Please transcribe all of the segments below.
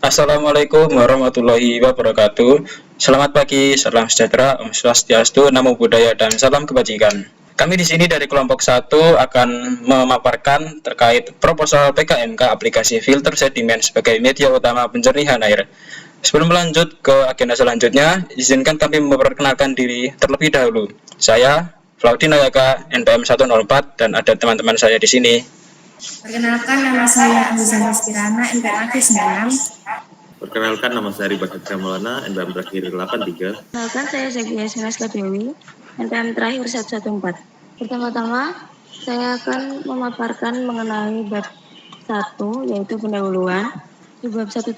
Assalamualaikum warahmatullahi wabarakatuh. Selamat pagi, salam sejahtera, Om Swastiastu, Namo Buddhaya, dan salam kebajikan. Kami di sini dari kelompok 1 akan memaparkan terkait proposal PKMK aplikasi filter sedimen sebagai media utama penjernihan air. Sebelum melanjut ke agenda selanjutnya, izinkan kami memperkenalkan diri terlebih dahulu. Saya Flaudin Ayaka, NPM 104, dan ada teman-teman saya di sini. Perkenalkan, nama saya Agustina Kirana, NPM akhir 96. Perkenalkan, nama saya Riba Satria Maulana, NPM terakhir 83. Perkenalkan, saya Zakia Sinaska Dewi, NPM terakhir 114. Pertama-tama, saya akan memaparkan mengenai bab 1, yaitu pendahuluan. Di bab 1.1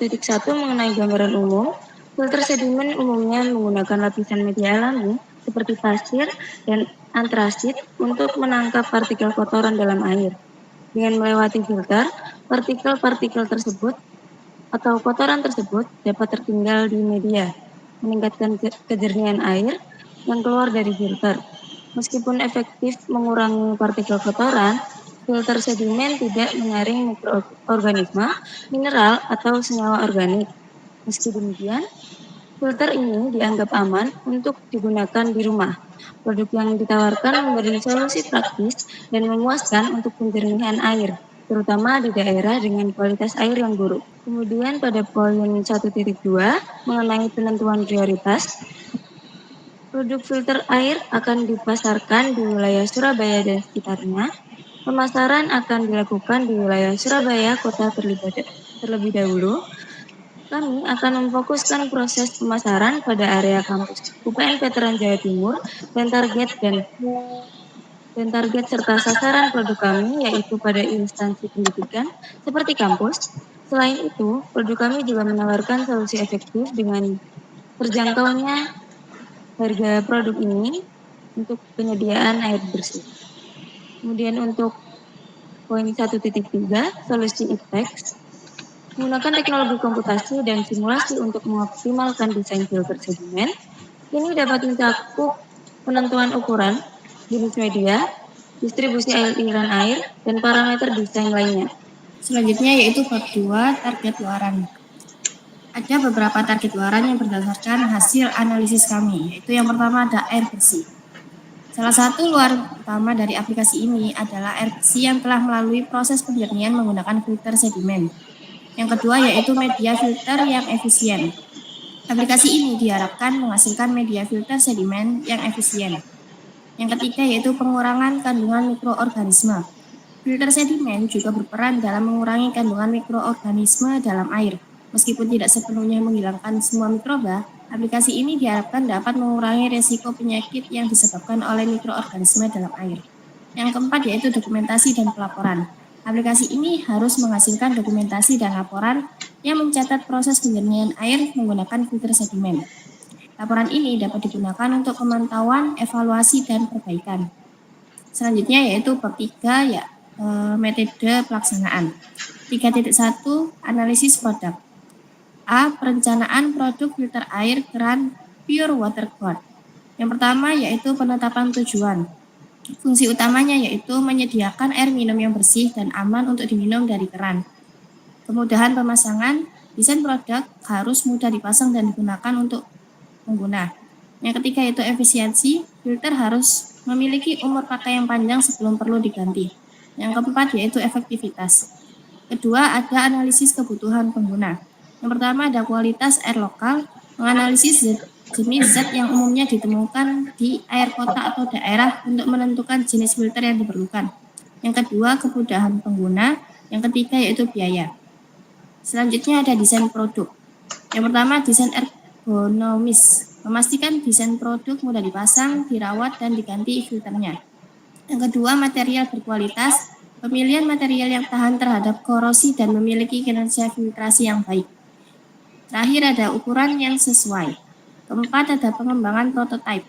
mengenai gambaran umum, filter sedimen umumnya menggunakan lapisan media alami seperti pasir dan antrasit untuk menangkap partikel kotoran dalam air. Dengan melewati filter, partikel-partikel tersebut atau kotoran tersebut dapat tertinggal di media, meningkatkan kejernihan air yang keluar dari filter. Meskipun efektif mengurangi partikel kotoran, filter sedimen tidak menyaring mikroorganisme, mineral, atau senyawa organik. Meski demikian, filter ini dianggap aman untuk digunakan di rumah. Produk yang ditawarkan memberi solusi praktis dan memuaskan untuk penjernihan air, terutama di daerah dengan kualitas air yang buruk. Kemudian pada poin 1.2 mengenai penentuan prioritas, produk filter air akan dipasarkan di wilayah Surabaya dan sekitarnya. Pemasaran akan dilakukan di wilayah Surabaya kota terlebih dahulu. Kami akan memfokuskan proses pemasaran pada area kampus UPN Veteran Jawa Timur dan target serta sasaran produk kami yaitu pada instansi pendidikan seperti kampus. Selain itu, produk kami juga menawarkan solusi efektif dengan terjangkaunya harga produk ini untuk penyediaan air bersih. Kemudian untuk poin 1.3, solusi IPTEX, menggunakan teknologi komputasi dan simulasi untuk mengoptimalkan desain filter sedimen. Ini dapat mencakup penentuan ukuran, jenis media, distribusi aliran air, dan parameter desain lainnya. Selanjutnya yaitu bab 2, target luaran. Ada beberapa target luaran yang berdasarkan hasil analisis kami, yaitu yang pertama ada air bersih. Salah satu luar utama dari aplikasi ini adalah air bersih yang telah melalui proses penjernihan menggunakan filter sedimen. Yang kedua yaitu media filter yang efisien. Aplikasi ini diharapkan menghasilkan media filter sedimen yang efisien. Yang ketiga yaitu pengurangan kandungan mikroorganisme. Filter sedimen juga berperan dalam mengurangi kandungan mikroorganisme dalam air. Meskipun tidak sepenuhnya menghilangkan semua mikroba, aplikasi ini diharapkan dapat mengurangi risiko penyakit yang disebabkan oleh mikroorganisme dalam air. Yang keempat yaitu dokumentasi dan pelaporan. Aplikasi ini harus menghasilkan dokumentasi dan laporan yang mencatat proses penjernihan air menggunakan filter sedimen. Laporan ini dapat digunakan untuk pemantauan, evaluasi, dan perbaikan. Selanjutnya yaitu bab 3 metode pelaksanaan. 3.1 analisis produk. A. Perencanaan produk filter air keran Pure Water Quart. Yang pertama yaitu penetapan tujuan. Fungsi utamanya yaitu menyediakan air minum yang bersih dan aman untuk diminum dari keran. Kemudahan pemasangan, desain produk harus mudah dipasang dan digunakan untuk pengguna. Yang ketiga yaitu efisiensi, filter harus memiliki umur pakai yang panjang sebelum perlu diganti. Yang keempat yaitu efektivitas. Kedua ada analisis kebutuhan pengguna. Yang pertama ada kualitas air lokal, menganalisis jenis zat yang umumnya ditemukan di air kota atau daerah untuk menentukan jenis filter yang diperlukan. Yang kedua, kemudahan pengguna. Yang ketiga, yaitu biaya. Selanjutnya ada desain produk. Yang pertama, desain ergonomis. Memastikan desain produk mudah dipasang, dirawat, dan diganti filternya. Yang kedua, material berkualitas. Pemilihan material yang tahan terhadap korosi dan memiliki kinerja filtrasi yang baik. Terakhir ada ukuran yang sesuai. Keempat ada pengembangan prototipe.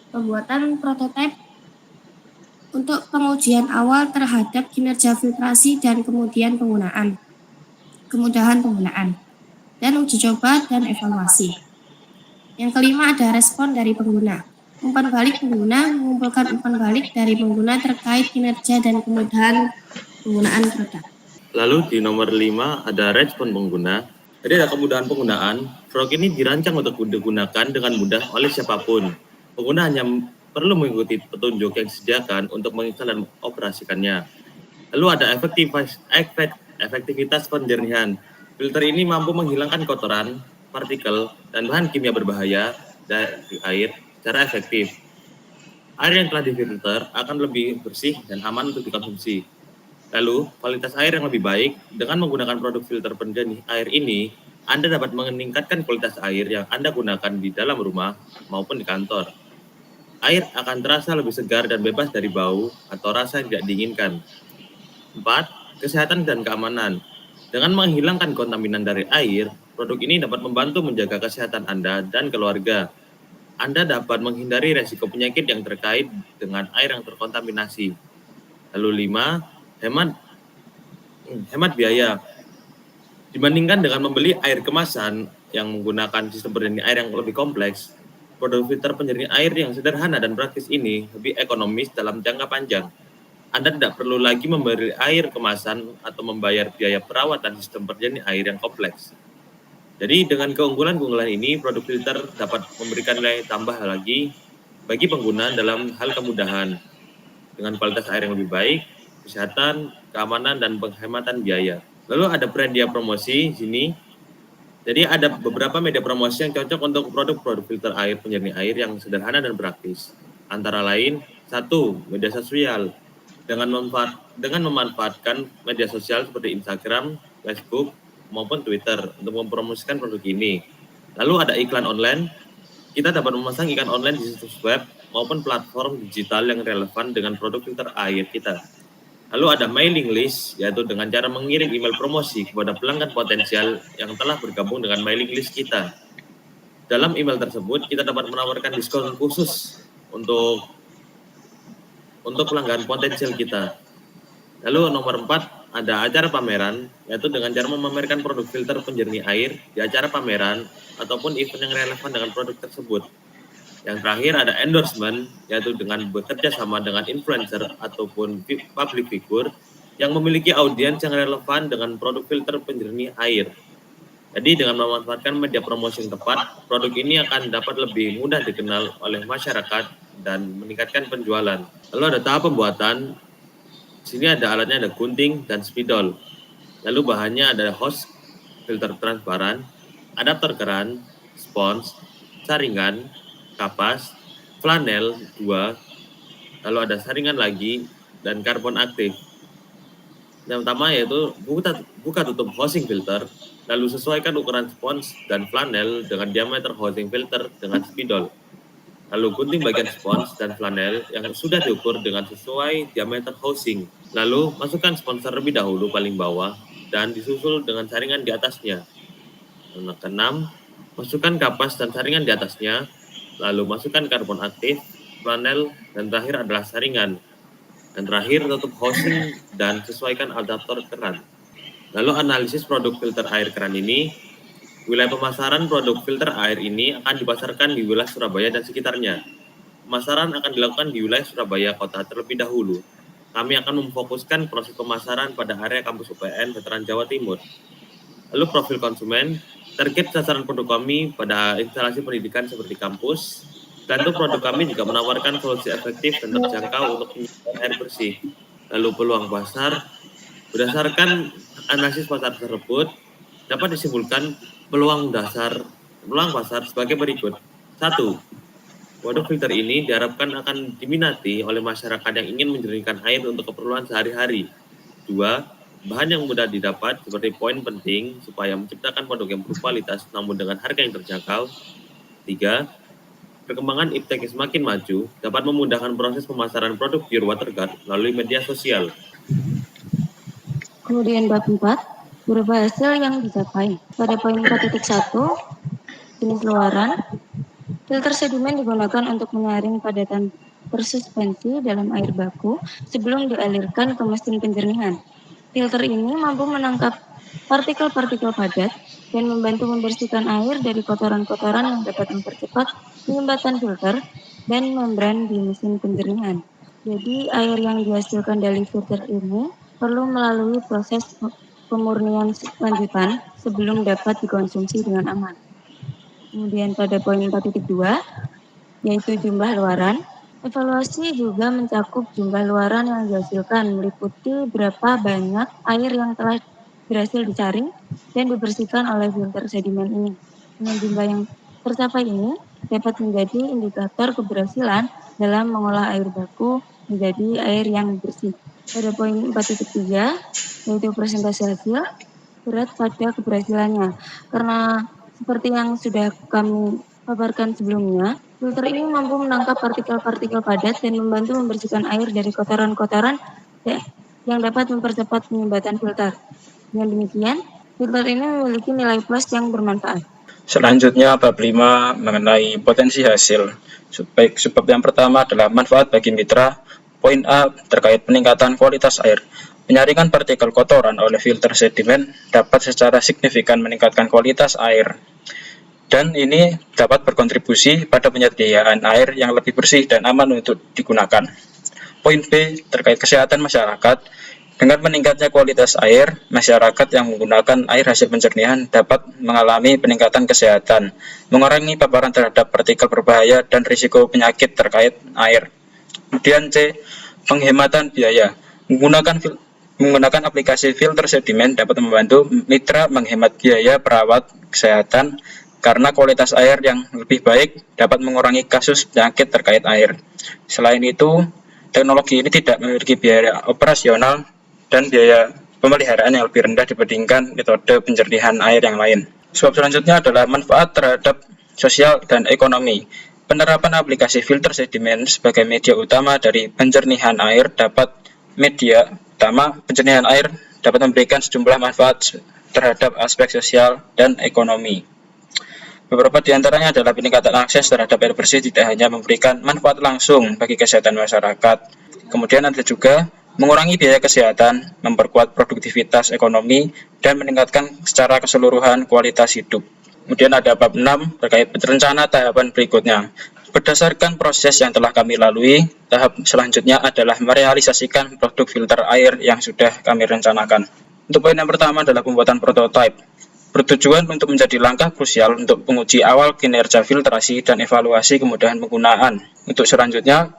Pembuatan prototipe untuk pengujian awal terhadap kinerja filtrasi dan kemudian kemudahan penggunaan, dan uji coba dan evaluasi. Yang kelima ada respon dari pengguna. Umpan balik pengguna mengumpulkan umpan balik dari pengguna terkait kinerja dan kemudahan penggunaan produk. Lalu di nomor 5 ada respon pengguna. Jadi ada kemudahan penggunaan. Produk ini dirancang untuk digunakan dengan mudah oleh siapapun. Pengguna hanya perlu mengikuti petunjuk yang disediakan untuk menginstal dan operasikannya. Lalu ada efektivitas penjernihan. Filter ini mampu menghilangkan kotoran, partikel, dan bahan kimia berbahaya dari air secara efektif. Air yang telah difilter akan lebih bersih dan aman untuk dikonsumsi. Lalu, kualitas air yang lebih baik dengan menggunakan produk filter penjernih air ini, Anda dapat meningkatkan kualitas air yang Anda gunakan di dalam rumah maupun di kantor. Air akan terasa lebih segar dan bebas dari bau atau rasa yang tidak diinginkan. 4. Kesehatan dan keamanan. Dengan menghilangkan kontaminan dari air, produk ini dapat membantu menjaga kesehatan Anda dan keluarga. Anda dapat menghindari resiko penyakit yang terkait dengan air yang terkontaminasi. Lalu 5. Hemat biaya. Dibandingkan dengan membeli air kemasan yang menggunakan sistem penjernih air yang lebih kompleks, produk filter penjernih air yang sederhana dan praktis ini lebih ekonomis dalam jangka panjang. Anda tidak perlu lagi membeli air kemasan atau membayar biaya perawatan sistem penjernih air yang kompleks. Jadi dengan keunggulan-keunggulan ini, produk filter dapat memberikan nilai tambah lagi bagi pengguna dalam hal kemudahan dengan kualitas air yang lebih baik, kesehatan, keamanan, dan penghematan biaya. Lalu ada media promosi di sini. Jadi ada beberapa media promosi yang cocok untuk produk-produk filter air penjernih air yang sederhana dan praktis. Antara lain, 1. Media sosial. Dengan memanfaatkan media sosial seperti Instagram, Facebook, maupun Twitter untuk mempromosikan produk ini. Lalu ada iklan online. Kita dapat memasang iklan online di situs web maupun platform digital yang relevan dengan produk filter air kita. Lalu ada mailing list, yaitu dengan cara mengirim email promosi kepada pelanggan potensial yang telah bergabung dengan mailing list kita. Dalam email tersebut, kita dapat menawarkan diskon khusus untuk pelanggan potensial kita. Lalu nomor 4, ada acara pameran, yaitu dengan cara memamerkan produk filter penjernih air di acara pameran ataupun event yang relevan dengan produk tersebut. Yang terakhir ada endorsement, yaitu dengan bekerja sama dengan influencer ataupun public figure yang memiliki audiens yang relevan dengan produk filter penjernih air. Jadi dengan memanfaatkan media promosi yang tepat, produk ini akan dapat lebih mudah dikenal oleh masyarakat dan meningkatkan penjualan. Lalu ada tahap pembuatan. Di sini ada alatnya, ada gunting dan spidol. Lalu bahannya ada hose, filter transparan, adaptor keran, spons, saringan, kapas, flanel 2, lalu ada saringan lagi, dan karbon aktif. Yang pertama yaitu buka tutup housing filter, lalu sesuaikan ukuran spons dan flanel dengan diameter housing filter dengan spidol. Lalu gunting bagian spons dan flanel yang sudah diukur dengan sesuai diameter housing. Lalu masukkan spons terlebih dahulu paling bawah dan disusul dengan saringan di atasnya. Yang keenam, masukkan kapas dan saringan di atasnya. Lalu masukkan karbon aktif, flanel, dan terakhir adalah saringan. Dan terakhir tutup housing dan sesuaikan adaptor keran. Lalu analisis produk filter air keran ini. Wilayah pemasaran produk filter air ini akan dipasarkan di wilayah Surabaya dan sekitarnya. Pemasaran akan dilakukan di wilayah Surabaya kota terlebih dahulu. Kami akan memfokuskan proses pemasaran pada area kampus UPN Veteran Jawa Timur. Lalu profil konsumen, target sasaran produk kami pada instalasi pendidikan seperti kampus, dan untuk produk kami juga menawarkan solusi efektif dan terjangkau untuk penyediaan air bersih. Lalu peluang pasar, berdasarkan analisis pasar tersebut, dapat disimpulkan peluang pasar sebagai berikut. 1. Produk filter ini diharapkan akan diminati oleh masyarakat yang ingin menjernihkan air untuk keperluan sehari-hari. 2. Bahan yang mudah didapat seperti poin penting supaya menciptakan produk yang berkualitas namun dengan harga yang terjangkau. 3. Perkembangan iptek yang semakin maju dapat memudahkan proses pemasaran produk pure water guard melalui media sosial. Kemudian bab 4, beberapa hasil yang dicapai. Pada poin 4.1, jenis luaran, filter sedimen digunakan untuk menyaring padatan bersuspensi dalam air baku sebelum dialirkan ke mesin penjernihan. Filter ini mampu menangkap partikel-partikel padat dan membantu membersihkan air dari kotoran-kotoran yang dapat mempercepat penyumbatan filter dan membran di mesin penjernihan. Jadi air yang dihasilkan dari filter ini perlu melalui proses pemurnian lanjutan sebelum dapat dikonsumsi dengan aman. Kemudian pada poin 4.2, yaitu jumlah luaran. Evaluasi juga mencakup jumlah luaran yang dihasilkan, meliputi berapa banyak air yang telah berhasil disaring dan dibersihkan oleh filter sedimen ini. Dengan jumlah yang tercapai ini dapat menjadi indikator keberhasilan dalam mengolah air baku menjadi air yang bersih. Pada poin 4.3, yaitu presentasi hasil, berat pada keberhasilannya. Karena seperti yang sudah kami paparkan sebelumnya, filter ini mampu menangkap partikel-partikel padat dan membantu membersihkan air dari kotoran-kotoran yang dapat mempercepat penyumbatan filter. Dengan demikian, filter ini memiliki nilai plus yang bermanfaat. Selanjutnya bab 5 mengenai potensi hasil. Sebab yang pertama adalah manfaat bagi mitra. Poin A terkait peningkatan kualitas air. Penyaringan partikel kotoran oleh filter sedimen dapat secara signifikan meningkatkan kualitas air. Dan ini dapat berkontribusi pada penyediaan air yang lebih bersih dan aman untuk digunakan. Poin B terkait kesehatan masyarakat. Dengan meningkatnya kualitas air, masyarakat yang menggunakan air hasil penjernihan dapat mengalami peningkatan kesehatan, mengurangi paparan terhadap partikel berbahaya dan risiko penyakit terkait air. Kemudian C, penghematan biaya. Menggunakan aplikasi filter sedimen dapat membantu mitra menghemat biaya perawat kesehatan karena kualitas air yang lebih baik dapat mengurangi kasus penyakit terkait air. Selain itu, teknologi ini tidak memiliki biaya operasional dan biaya pemeliharaan yang lebih rendah dibandingkan metode penjernihan air yang lain. Sebab selanjutnya adalah manfaat terhadap sosial dan ekonomi. Penerapan aplikasi filter sedimen sebagai media utama dari penjernihan air dapat memberikan sejumlah manfaat terhadap aspek sosial dan ekonomi. Beberapa di antaranya adalah peningkatan akses terhadap air bersih tidak hanya memberikan manfaat langsung bagi kesehatan masyarakat. Kemudian ada juga mengurangi biaya kesehatan, memperkuat produktivitas ekonomi, dan meningkatkan secara keseluruhan kualitas hidup. Kemudian ada bab 6 terkait rencana tahapan berikutnya. Berdasarkan proses yang telah kami lalui, tahap selanjutnya adalah merealisasikan produk filter air yang sudah kami rencanakan. Untuk poin yang pertama adalah pembuatan prototipe. Bertujuan untuk menjadi langkah krusial untuk menguji awal kinerja filtrasi dan evaluasi kemudahan penggunaan. Untuk selanjutnya,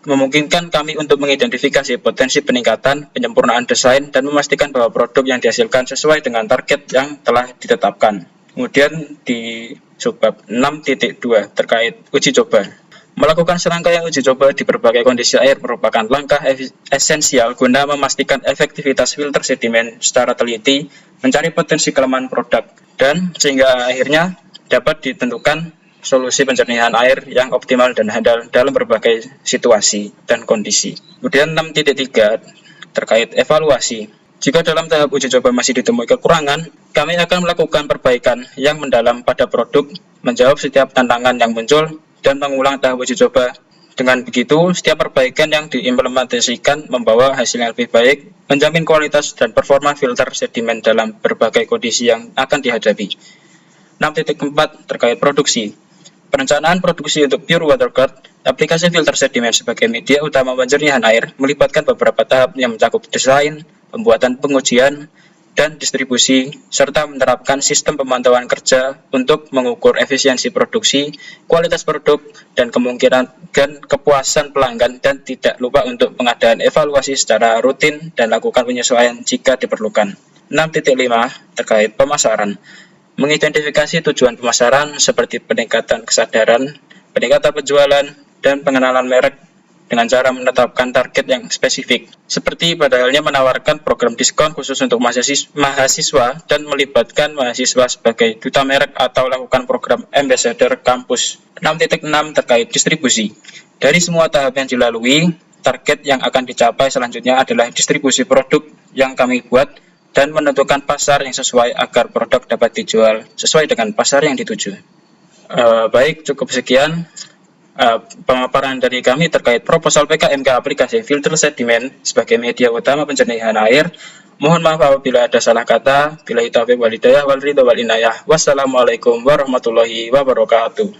memungkinkan kami untuk mengidentifikasi potensi peningkatan, penyempurnaan desain, dan memastikan bahwa produk yang dihasilkan sesuai dengan target yang telah ditetapkan. Kemudian di subbab 6.2 terkait uji coba. Melakukan serangkaian uji coba di berbagai kondisi air merupakan langkah esensial guna memastikan efektivitas filter sedimen secara teliti, mencari potensi kelemahan produk, dan sehingga akhirnya dapat ditentukan solusi penjernihan air yang optimal dan handal dalam berbagai situasi dan kondisi. Kemudian 6.3 terkait evaluasi. Jika dalam tahap uji coba masih ditemui kekurangan, kami akan melakukan perbaikan yang mendalam pada produk, menjawab setiap tantangan yang muncul, dan mengulang tahap uji coba. Dengan begitu, setiap perbaikan yang diimplementasikan membawa hasil yang lebih baik, menjamin kualitas dan performa filter sedimen dalam berbagai kondisi yang akan dihadapi. 6.4 terkait produksi. Perencanaan produksi untuk Pure Water Guard, aplikasi filter sedimen sebagai media utama penjernihan air, melibatkan beberapa tahap yang mencakup desain, pembuatan pengujian, dan distribusi, serta menerapkan sistem pemantauan kerja untuk mengukur efisiensi produksi, kualitas produk, dan kemungkinan dan kepuasan pelanggan, dan tidak lupa untuk pengadaan evaluasi secara rutin dan lakukan penyesuaian jika diperlukan. 6.5 terkait pemasaran. Mengidentifikasi tujuan pemasaran seperti peningkatan kesadaran, peningkatan penjualan, dan pengenalan merek dengan cara menetapkan target yang spesifik. Seperti pada halnya menawarkan program diskon khusus untuk mahasiswa dan melibatkan mahasiswa sebagai duta merek atau lakukan program ambassador kampus. 6.6 terkait distribusi. Dari semua tahap yang dilalui, target yang akan dicapai selanjutnya adalah distribusi produk yang kami buat dan menentukan pasar yang sesuai agar produk dapat dijual sesuai dengan pasar yang dituju. Baik, cukup sekian pemaparan dari kami terkait proposal PKMK aplikasi filter sedimen sebagai media utama penjernihan air. Mohon maaf apabila ada salah kata. Billahi taufiq wal hidayah wal ridha wal inayah. Wassalamualaikum warahmatullahi wabarakatuh.